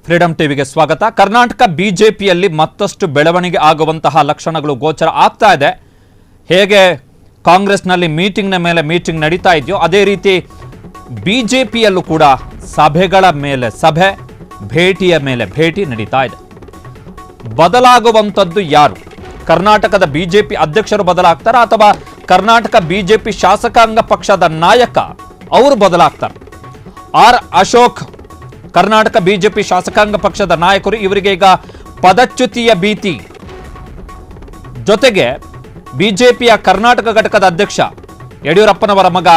Freedom ಟಿವಿಗೆ ಸ್ವಾಗತ. ಕರ್ನಾಟಕ ಬಿಜೆಪಿಯಲ್ಲಿ ಮತ್ತಷ್ಟು ಬೆಳವಣಿಗೆ ಆಗುವಂತಹ ಲಕ್ಷಣಗಳು ಗೋಚರ ಆಗ್ತಾ ಇದೆ. ಹೇಗೆ ಕಾಂಗ್ರೆಸ್ನಲ್ಲಿ ಮೀಟಿಂಗ್ನ ಮೇಲೆ ಮೀಟಿಂಗ್ ನಡೀತಾ ಇದೆಯೋ ಅದೇ ರೀತಿ ಬಿಜೆಪಿಯಲ್ಲೂ ಕೂಡ ಸಭೆಗಳ ಮೇಲೆ ಸಭೆ, ಭೇಟಿಯ ಮೇಲೆ ಭೇಟಿ ನಡೀತಾ ಇದೆ. ಬದಲಾಗುವಂಥದ್ದು ಯಾರು? ಕರ್ನಾಟಕದ ಬಿಜೆಪಿ ಅಧ್ಯಕ್ಷರು ಬದಲಾಗ್ತಾರಾ ಅಥವಾ ಕರ್ನಾಟಕ ಬಿಜೆಪಿ ಶಾಸಕಾಂಗ ಪಕ್ಷದ ನಾಯಕ ಅವರು ಬದಲಾಗ್ತಾರೆ? ಆರ್ ಅಶೋಕ್ ಕರ್ನಾಟಕ ಬಿಜೆಪಿ ಶಾಸಕಾಂಗ ಪಕ್ಷದ ನಾಯಕರು, ಇವರಿಗೆ ಈಗ ಪದಚ್ಯುತಿಯ ಭೀತಿ. ಜೊತೆಗೆ ಬಿಜೆಪಿಯ ಕರ್ನಾಟಕ ಘಟಕದ ಅಧ್ಯಕ್ಷ ಯಡಿಯೂರಪ್ಪನವರ ಮಗ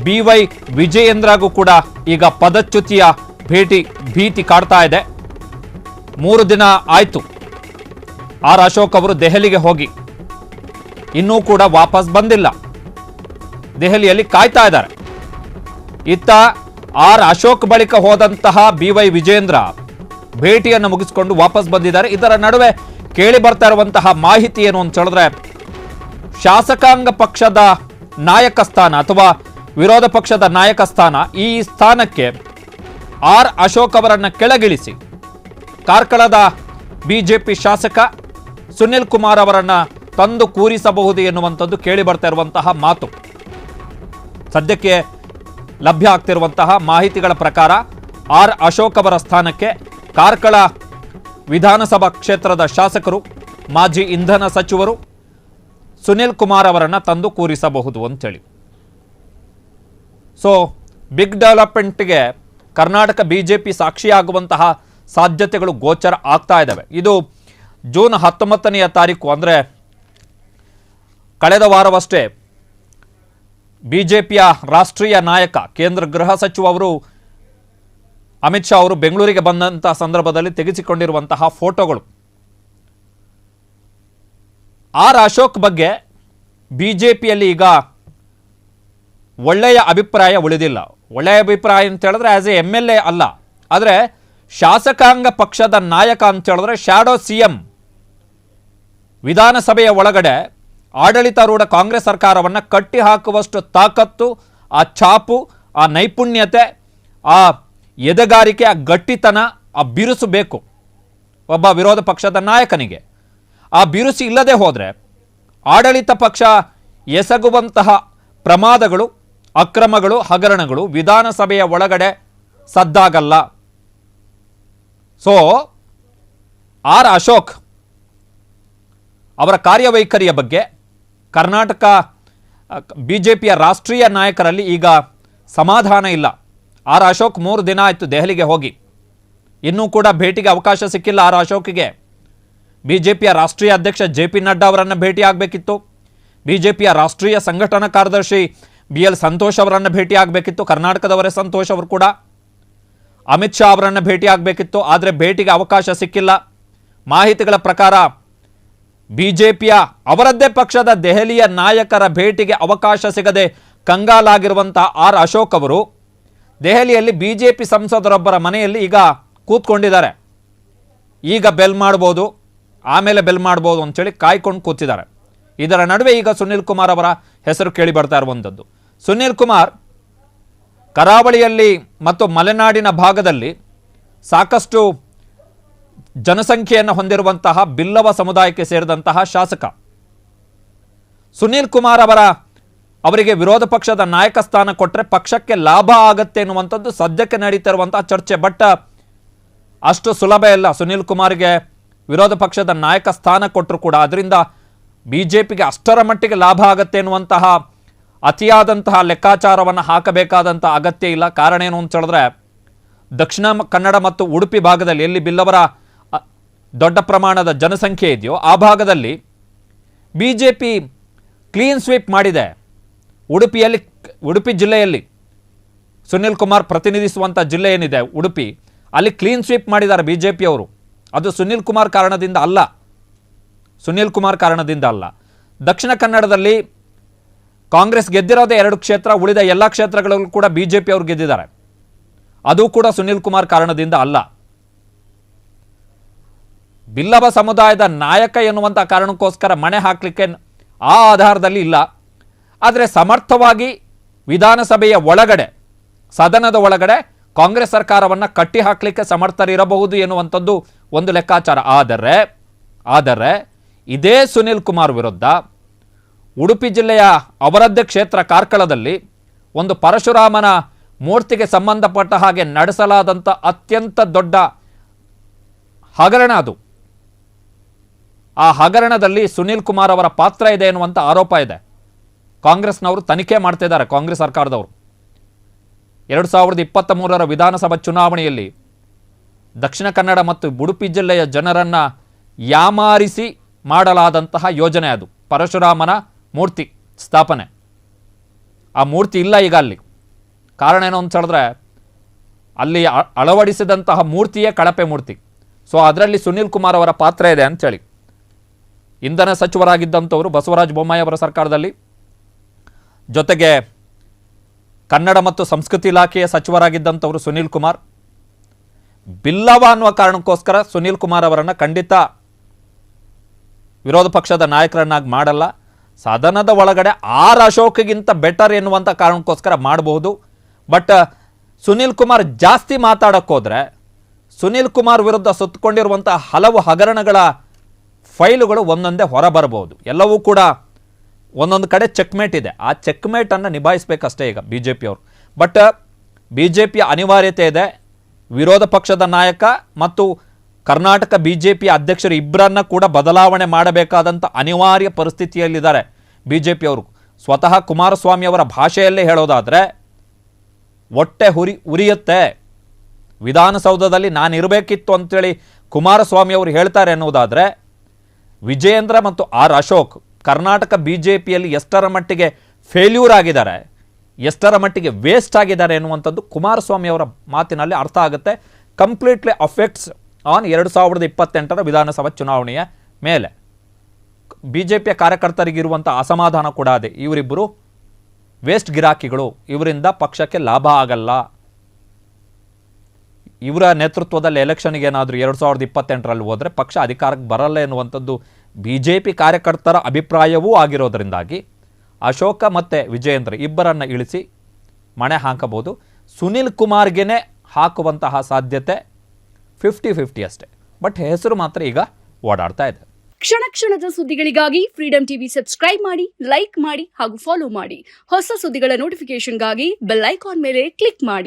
BY ವಿಜಯೇಂದ್ರಗೂ ಕೂಡ ಈಗ ಪದಚ್ಯುತಿಯ ಭೀತಿ ಕಾಡ್ತಾ ಇದೆ. 3 ದಿನ ಆಯ್ತು ಆರ್ ಅಶೋಕ್ ಅವರು ದೆಹಲಿಗೆ ಹೋಗಿ, ಇನ್ನೂ ಕೂಡ ವಾಪಸ್ ಬಂದಿಲ್ಲ. ದೆಹಲಿಯಲ್ಲಿ ಕಾಯ್ತಾ ಇದ್ದಾರೆ. ಇತ್ತ ಆರ್ ಅಶೋಕ್ ಬಳಿಕ ಹೋದಂತಹ BY ವಿಜಯೇಂದ್ರ ಭೇಟಿಯನ್ನು ಮುಗಿಸಿಕೊಂಡು ವಾಪಸ್ ಬಂದಿದ್ದಾರೆ. ಇದರ ನಡುವೆ ಕೇಳಿ ಬರ್ತಾ ಇರುವಂತಹ ಮಾಹಿತಿ ಏನು ಅಂತ ಹೇಳಿದ್ರೆ, ಶಾಸಕಾಂಗ ಪಕ್ಷದ ನಾಯಕ ಸ್ಥಾನ ಅಥವಾ ವಿರೋಧ ಪಕ್ಷದ ನಾಯಕ ಸ್ಥಾನ, ಈ ಸ್ಥಾನಕ್ಕೆ ಆರ್ ಅಶೋಕ್ ಅವರನ್ನು ಕೆಳಗಿಳಿಸಿ ಕಾರ್ಕಳದ ಬಿಜೆಪಿ ಶಾಸಕ ಸುನಿಲ್ ಕುಮಾರ್ ಅವರನ್ನು ತಂದು ಕೂರಿಸಬಹುದು ಎನ್ನುವಂಥದ್ದು ಕೇಳಿ ಬರ್ತಾ ಇರುವಂತಹ ಮಾತು. ಸದ್ಯಕ್ಕೆ ಲಭ್ಯ ಆಗ್ತಿರುವಂತಹ ಮಾಹಿತಿಗಳ ಪ್ರಕಾರ ಆರ್ ಅಶೋಕ್ ಅವರ ಸ್ಥಾನಕ್ಕೆ ಕಾರ್ಕಳ ವಿಧಾನಸಭಾ ಕ್ಷೇತ್ರದ ಶಾಸಕರು, ಮಾಜಿ ಇಂಧನ ಸಚಿವರು ಸುನಿಲ್ ಕುಮಾರ್ ಅವರನ್ನು ತಂದು ಕೂರಿಸಬಹುದು ಅಂತೇಳಿ. ಸೊ ಬಿಗ್ ಡೆವಲಪ್ಮೆಂಟ್ಗೆ ಕರ್ನಾಟಕ ಬಿಜೆಪಿ ಸಾಕ್ಷಿಯಾಗುವಂತಹ ಸಾಧ್ಯತೆಗಳು ಗೋಚರ ಆಗ್ತಾ ಇದ್ದಾವೆ. ಇದು ಜೂನ್ 19ನೇ ತಾರೀಕು, ಅಂದರೆ ಕಳೆದ ವಾರವಷ್ಟೇ ಬಿಜೆಪಿಯ ರಾಷ್ಟ್ರೀಯ ನಾಯಕ, ಕೇಂದ್ರ ಗೃಹ ಸಚಿವ ಅವರು ಅಮಿತ್ ಶಾ ಅವರು ಬೆಂಗಳೂರಿಗೆ ಬಂದಂತಹ ಸಂದರ್ಭದಲ್ಲಿ ತೆಗೆಸಿಕೊಂಡಿರುವಂತಹ ಫೋಟೋಗಳು. ಆರ್ ಅಶೋಕ್ ಬಗ್ಗೆ ಬಿಜೆಪಿಯಲ್ಲಿ ಈಗ ಒಳ್ಳೆಯ ಅಭಿಪ್ರಾಯ ಉಳಿದಿಲ್ಲ. ಒಳ್ಳೆಯ ಅಭಿಪ್ರಾಯ ಅಂತ ಹೇಳಿದ್ರೆ ಆಸ್ ಎ MLA ಅಲ್ಲ, ಆದರೆ ಶಾಸಕಾಂಗ ಪಕ್ಷದ ನಾಯಕ ಅಂತ ಹೇಳಿದ್ರೆ ಶ್ಯಾಡೋ CM, ವಿಧಾನಸಭೆಯ ಒಳಗಡೆ ಆಡಳಿತಾರೂಢ ಕಾಂಗ್ರೆಸ್ ಸರ್ಕಾರವನ್ನು ಕಟ್ಟಿ ಹಾಕುವಷ್ಟು ತಾಕತ್ತು, ಆ ಛಾಪು, ಆ ನೈಪುಣ್ಯತೆ, ಆ ಎದೆಗಾರಿಕೆ, ಆ ಗಟ್ಟಿತನ, ಆ ಬಿರುಸು ಬೇಕು ಒಬ್ಬ ವಿರೋಧ ಪಕ್ಷದ ನಾಯಕನಿಗೆ. ಆ ಬಿರುಸು ಇಲ್ಲದೆ ಹೋದರೆ ಆಡಳಿತ ಪಕ್ಷ ಎಸಗುವಂತಹ ಪ್ರಮಾದಗಳು, ಅಕ್ರಮಗಳು, ಹಗರಣಗಳು ವಿಧಾನಸಭೆಯ ಒಳಗಡೆ ಸದ್ದಾಗಲ್ಲ. ಸೊ ಆರ್ ಅಶೋಕ್ ಅವರ ಕಾರ್ಯವೈಖರಿಯ ಬಗ್ಗೆ ಕರ್ನಾಟಕ ಬಿಜೆಪಿಯ ರಾಷ್ಟ್ರೀಯ ನಾಯಕರಲ್ಲಿ ಈಗ ಸಮಾಧಾನ ಇಲ್ಲ. ಆರ್ ಅಶೋಕ್ 3 ದಿನ ಆಯಿತು ದೆಹಲಿಗೆ ಹೋಗಿ, ಇನ್ನೂ ಕೂಡ ಭೇಟಿಗೆ ಅವಕಾಶ ಸಿಕ್ಕಿಲ್ಲ ಆರ್ ಅಶೋಕ್ಗೆ. ಬಿಜೆಪಿಯ ರಾಷ್ಟ್ರೀಯ ಅಧ್ಯಕ್ಷ JP ನಡ್ಡಾ ಅವರನ್ನು ಭೇಟಿ ಆಗಬೇಕಿತ್ತು. ಬಿಜೆಪಿಯ ರಾಷ್ಟ್ರೀಯ ಸಂಘಟನಾ ಕಾರ್ಯದರ್ಶಿ BL ಸಂತೋಷ್ ಅವರನ್ನು ಭೇಟಿ ಆಗಬೇಕಿತ್ತು. ಕರ್ನಾಟಕದವರೇ ಸಂತೋಷ್ ಅವರು ಕೂಡ ಅಮಿತ್ ಶಾ ಅವರನ್ನು ಭೇಟಿ ಆಗಬೇಕಿತ್ತು, ಆದರೆ ಭೇಟಿಗೆ ಅವಕಾಶ ಸಿಕ್ಕಿಲ್ಲ. ಮಾಹಿತಿಗಳ ಪ್ರಕಾರ ಬಿಜೆಪಿಯ ಅವರದ್ದೇ ಪಕ್ಷದ ದೆಹಲಿಯ ನಾಯಕರ ಭೇಟಿಗೆ ಅವಕಾಶ ಸಿಗದೆ ಕಂಗಾಲಾಗಿರುವಂತಹ ಆರ್ ಅಶೋಕ್ ಅವರು ದೆಹಲಿಯಲ್ಲಿ ಬಿಜೆಪಿ ಸಂಸದರೊಬ್ಬರ ಮನೆಯಲ್ಲಿ ಈಗ ಕೂತ್ಕೊಂಡಿದ್ದಾರೆ. ಈಗ ಬೆಲ್ ಮಾಡ್ಬೋದು, ಆಮೇಲೆ ಬೆಲ್ ಮಾಡ್ಬೋದು ಅಂತೇಳಿ ಕಾಯ್ಕೊಂಡು ಕೂತಿದ್ದಾರೆ. ಇದರ ನಡುವೆ ಈಗ ಸುನಿಲ್ ಕುಮಾರ್ ಅವರ ಹೆಸರು ಕೇಳಿ ಬರ್ತಾ ಇರುವಂಥದ್ದು. ಸುನಿಲ್ ಕುಮಾರ್ ಕರಾವಳಿಯಲ್ಲಿ ಮತ್ತು ಮಲೆನಾಡಿನ ಭಾಗದಲ್ಲಿ ಸಾಕಷ್ಟು ಜನಸಂಖ್ಯೆಯನ್ನು ಹೊಂದಿರುವಂತಹ ಬಿಲ್ಲವ ಸಮುದಾಯಕ್ಕೆ ಸೇರಿದಂತಹ ಶಾಸಕ. ಸುನಿಲ್ ಕುಮಾರ್ ಅವರಿಗೆ ವಿರೋಧ ಪಕ್ಷದ ನಾಯಕ ಸ್ಥಾನ ಕೊಟ್ಟರೆ ಪಕ್ಷಕ್ಕೆ ಲಾಭ ಆಗತ್ತೆ ಎನ್ನುವಂಥದ್ದು ಸದ್ಯಕ್ಕೆ ನಡೀತಿರುವಂತಹ ಚರ್ಚೆ. ಬಟ್ ಅಷ್ಟು ಸುಲಭ ಇಲ್ಲ. ಸುನಿಲ್ ಕುಮಾರ್ಗೆ ವಿರೋಧ ಪಕ್ಷದ ನಾಯಕ ಸ್ಥಾನ ಕೊಟ್ಟರು ಕೂಡ ಅದರಿಂದ ಬಿಜೆಪಿಗೆ ಅಷ್ಟರ ಮಟ್ಟಿಗೆ ಲಾಭ ಆಗತ್ತೆ ಎನ್ನುವಂತಹ ಅತಿಯಾದಂತಹ ಲೆಕ್ಕಾಚಾರವನ್ನು ಹಾಕಬೇಕಾದಂಥ ಅಗತ್ಯ ಇಲ್ಲ. ಕಾರಣ ಏನು ಅಂತ ಹೇಳಿದ್ರೆ, ದಕ್ಷಿಣ ಕನ್ನಡ ಮತ್ತು ಉಡುಪಿ ಭಾಗದಲ್ಲಿ ಎಲ್ಲಿ ಬಿಲ್ಲವರ ದೊಡ್ಡ ಪ್ರಮಾಣದ ಜನಸಂಖ್ಯೆ ಇದೆಯೋ ಆ ಭಾಗದಲ್ಲಿ ಬಿಜೆಪಿ ಕ್ಲೀನ್ ಸ್ವೀಪ್ ಮಾಡಿದೆ. ಉಡುಪಿ ಜಿಲ್ಲೆಯಲ್ಲಿ ಸುನಿಲ್ ಕುಮಾರ್ ಪ್ರತಿನಿಧಿಸುವಂಥ ಜಿಲ್ಲೆ ಏನಿದೆ ಉಡುಪಿ, ಅಲ್ಲಿ ಕ್ಲೀನ್ ಸ್ವೀಪ್ ಮಾಡಿದ್ದಾರೆ ಬಿಜೆಪಿಯವರು. ಅದು ಸುನಿಲ್ ಕುಮಾರ್ ಕಾರಣದಿಂದ ಅಲ್ಲ. ದಕ್ಷಿಣ ಕನ್ನಡದಲ್ಲಿ ಕಾಂಗ್ರೆಸ್ ಗೆದ್ದಿರೋದೇ 2 ಕ್ಷೇತ್ರ, ಉಳಿದ ಎಲ್ಲ ಕ್ಷೇತ್ರಗಳಲ್ಲೂ ಕೂಡ ಬಿಜೆಪಿ ಅವರು ಗೆದ್ದಿದ್ದಾರೆ. ಅದು ಕೂಡ ಸುನಿಲ್ ಕುಮಾರ್ ಕಾರಣದಿಂದ ಅಲ್ಲ. ಬಿಲ್ಲವ ಸಮುದಾಯದ ನಾಯಕ ಎನ್ನುವಂಥ ಕಾರಣಕ್ಕೋಸ್ಕರ ಮಣೆ ಹಾಕಲಿಕ್ಕೆ ಆ ಆಧಾರದಲ್ಲಿ ಇಲ್ಲ. ಆದರೆ ಸಮರ್ಥವಾಗಿ ವಿಧಾನಸಭೆಯ ಒಳಗಡೆ, ಸದನದ ಒಳಗಡೆ ಕಾಂಗ್ರೆಸ್ ಸರ್ಕಾರವನ್ನು ಕಟ್ಟಿ ಹಾಕಲಿಕ್ಕೆ ಸಮರ್ಥರಿರಬಹುದು ಎನ್ನುವಂಥದ್ದು ಒಂದು ಲೆಕ್ಕಾಚಾರ. ಆದರೆ ಇದೇ ಸುನಿಲ್ ಕುಮಾರ್ ವಿರುದ್ಧ ಉಡುಪಿ ಜಿಲ್ಲೆಯ ಅವರದ್ದೇ ಕ್ಷೇತ್ರ ಕಾರ್ಕಳದಲ್ಲಿ ಒಂದು ಪರಶುರಾಮನ ಮೂರ್ತಿಗೆ ಸಂಬಂಧಪಟ್ಟ ಹಾಗೆ ನಡೆಸಲಾದಂಥ ಅತ್ಯಂತ ದೊಡ್ಡ ಹಗರಣ ಅದು. ಆ ಹಗರಣದಲ್ಲಿ ಸುನಿಲ್ ಕುಮಾರ್ ಅವರ ಪಾತ್ರ ಇದೆ ಎನ್ನುವಂಥ ಆರೋಪ ಇದೆ. ಕಾಂಗ್ರೆಸ್ನವರು ತನಿಖೆ ಮಾಡ್ತಿದ್ದಾರೆ, ಕಾಂಗ್ರೆಸ್ ಸರ್ಕಾರದವರು. 2023 ವಿಧಾನಸಭಾ ಚುನಾವಣೆಯಲ್ಲಿ ದಕ್ಷಿಣ ಕನ್ನಡ ಮತ್ತು ಉಡುಪಿ ಜಿಲ್ಲೆಯ ಜನರನ್ನು ಯಾಮಾರಿಸಿ ಮಾಡಲಾದಂತಹ ಯೋಜನೆ ಅದು. ಪರಶುರಾಮನ ಮೂರ್ತಿ ಸ್ಥಾಪನೆ. ಆ ಮೂರ್ತಿ ಇಲ್ಲ ಈಗ ಅಲ್ಲಿ. ಕಾರಣ ಏನು ಅಂತ ಹೇಳಿದ್ರೆ ಅಲ್ಲಿ ಅಳವಡಿಸಿದಂತಹ ಮೂರ್ತಿಯೇ ಕಳಪೆ ಮೂರ್ತಿ. ಸೊ ಅದರಲ್ಲಿ ಸುನಿಲ್ ಕುಮಾರ್ ಅವರ ಪಾತ್ರ ಇದೆ ಅಂಥೇಳಿ ಇಂಧನ ಸಚಿವರಾಗಿದ್ದಂಥವರು ಬಸವರಾಜ ಬೊಮ್ಮಾಯಿ ಅವರ ಸರ್ಕಾರದಲ್ಲಿ, ಜೊತೆಗೆ ಕನ್ನಡ ಮತ್ತು ಸಂಸ್ಕೃತಿ ಇಲಾಖೆಯ ಸಚಿವರಾಗಿದ್ದಂಥವರು ಸುನಿಲ್ ಕುಮಾರ್. ಬಿಲ್ಲವ ಅನ್ನುವ ಕಾರಣಕ್ಕೋಸ್ಕರ ಸುನಿಲ್ ಕುಮಾರ್ ಅವರನ್ನು ಖಂಡಿತ ವಿರೋಧ ಪಕ್ಷದ ನಾಯಕರನ್ನಾಗಿ ಮಾಡಲ್ಲ. ಸದನದ ಒಳಗಡೆ ಆರ್ ಅಶೋಕ್ಗಿಂತ ಬೆಟರ್ ಎನ್ನುವಂಥ ಕಾರಣಕ್ಕೋಸ್ಕರ ಮಾಡಬಹುದು. ಬಟ್ ಸುನಿಲ್ ಕುಮಾರ್ ಜಾಸ್ತಿ ಮಾತಾಡೋಕ್ಕೋದ್ರೆ ಸುನಿಲ್ ಕುಮಾರ್ ವಿರುದ್ಧ ಸುತ್ತಕೊಂಡಿರುವಂಥ ಹಲವು ಹಗರಣಗಳ ಫೈಲುಗಳು ಒಂದೊಂದೇ ಹೊರಬರಬಹುದು. ಎಲ್ಲವೂ ಕೂಡ ಒಂದೊಂದು ಕಡೆ ಚೆಕ್ಮೇಟ್ ಇದೆ. ಆ ಚೆಕ್ಮೇಟನ್ನು ನಿಭಾಯಿಸಬೇಕಷ್ಟೇ ಈಗ ಬಿ ಜೆ ಪಿಯವರು. ಬಟ್ ಬಿ ಜೆ ಪಿಯ ಅನಿವಾರ್ಯತೆ ಇದೆ. ವಿರೋಧ ಪಕ್ಷದ ನಾಯಕ ಮತ್ತು ಕರ್ನಾಟಕ ಬಿ ಜೆ ಪಿಯ ಅಧ್ಯಕ್ಷರು ಇಬ್ಬರನ್ನ ಕೂಡ ಬದಲಾವಣೆ ಮಾಡಬೇಕಾದಂಥ ಅನಿವಾರ್ಯ ಪರಿಸ್ಥಿತಿಯಲ್ಲಿದ್ದಾರೆ ಬಿ ಜೆ ಪಿಯವರು. ಸ್ವತಃ ಕುಮಾರಸ್ವಾಮಿ ಅವರ ಭಾಷೆಯಲ್ಲೇ ಹೇಳೋದಾದರೆ ಹೊಟ್ಟೆ ಉರಿಯುತ್ತೆ. ವಿಧಾನಸೌಧದಲ್ಲಿ ನಾನಿರಬೇಕಿತ್ತು ಅಂತೇಳಿ ಕುಮಾರಸ್ವಾಮಿ ಅವರು ಹೇಳ್ತಾರೆ ಅನ್ನೋದಾದರೆ, ವಿಜಯೇಂದ್ರ ಮತ್ತು R Ashok Karnataka B J ಪಿಯಲ್ಲಿ ಎಷ್ಟರ ಮಟ್ಟಿಗೆ ಫೇಲ್ಯೂರ್ ಆಗಿದ್ದಾರೆ, ಎಷ್ಟರ ಮಟ್ಟಿಗೆ ವೇಸ್ಟ್ ಆಗಿದ್ದಾರೆ ಎನ್ನುವಂಥದ್ದು ಕುಮಾರಸ್ವಾಮಿ ಅವರ ಮಾತಿನಲ್ಲಿ ಅರ್ಥ ಆಗುತ್ತೆ. ಕಂಪ್ಲೀಟ್ಲಿ ಅಫೆಕ್ಟ್ಸ್ ಆನ್ 2028 ವಿಧಾನಸಭಾ ಚುನಾವಣೆಯ ಮೇಲೆ. ಬಿ ಜೆ ಪಿಯ ಕಾರ್ಯಕರ್ತರಿಗಿರುವಂಥ ಅಸಮಾಧಾನ ಕೂಡ ಅದೇ. ಇವರಿಬ್ಬರು ವೇಸ್ಟ್ ಗಿರಾಕಿಗಳು, ಇವರಿಂದ ಪಕ್ಷಕ್ಕೆ ಲಾಭ ಆಗಲ್ಲ. ಇವರ ನೇತೃತ್ವದಲ್ಲಿ ಎಲೆಕ್ಷನ್ಗೆ ಏನಾದರೂ 2028 ಹೋದರೆ ಪಕ್ಷ ಅಧಿಕಾರಕ್ಕೆ ಬರಲ್ಲ ಎನ್ನುವಂಥದ್ದು ಬಿ ಜೆ ಪಿ ಕಾರ್ಯಕರ್ತರ ಅಭಿಪ್ರಾಯವೂ ಆಗಿರೋದರಿಂದಾಗಿ ಅಶೋಕ ಮತ್ತು ವಿಜಯೇಂದ್ರ ಇಬ್ಬರನ್ನು ಇಳಿಸಿ ಮಣೆ ಹಾಕಬಹುದು. ಸುನಿಲ್ ಕುಮಾರ್ಗೆ ಹಾಕುವಂತಹ ಸಾಧ್ಯತೆ 50-50 ಅಷ್ಟೇ. ಬಟ್ ಹೆಸರು ಮಾತ್ರ ಈಗ ಓಡಾಡ್ತಾ ಇದೆ. ಕ್ಷಣ ಕ್ಷಣದ ಸುದ್ದಿಗಳಿಗಾಗಿ ಫ್ರೀಡಂ ಟಿವಿ ಸಬ್ಸ್ಕ್ರೈಬ್ ಮಾಡಿ, ಲೈಕ್ ಮಾಡಿ ಹಾಗೂ ಫಾಲೋ ಮಾಡಿ. ಹೊಸ ಸುದ್ದಿಗಳ ನೋಟಿಫಿಕೇಶನ್ಗಾಗಿ ಬೆಲ್ ಐಕಾನ್ ಮೇಲೆ ಕ್ಲಿಕ್ ಮಾಡಿ.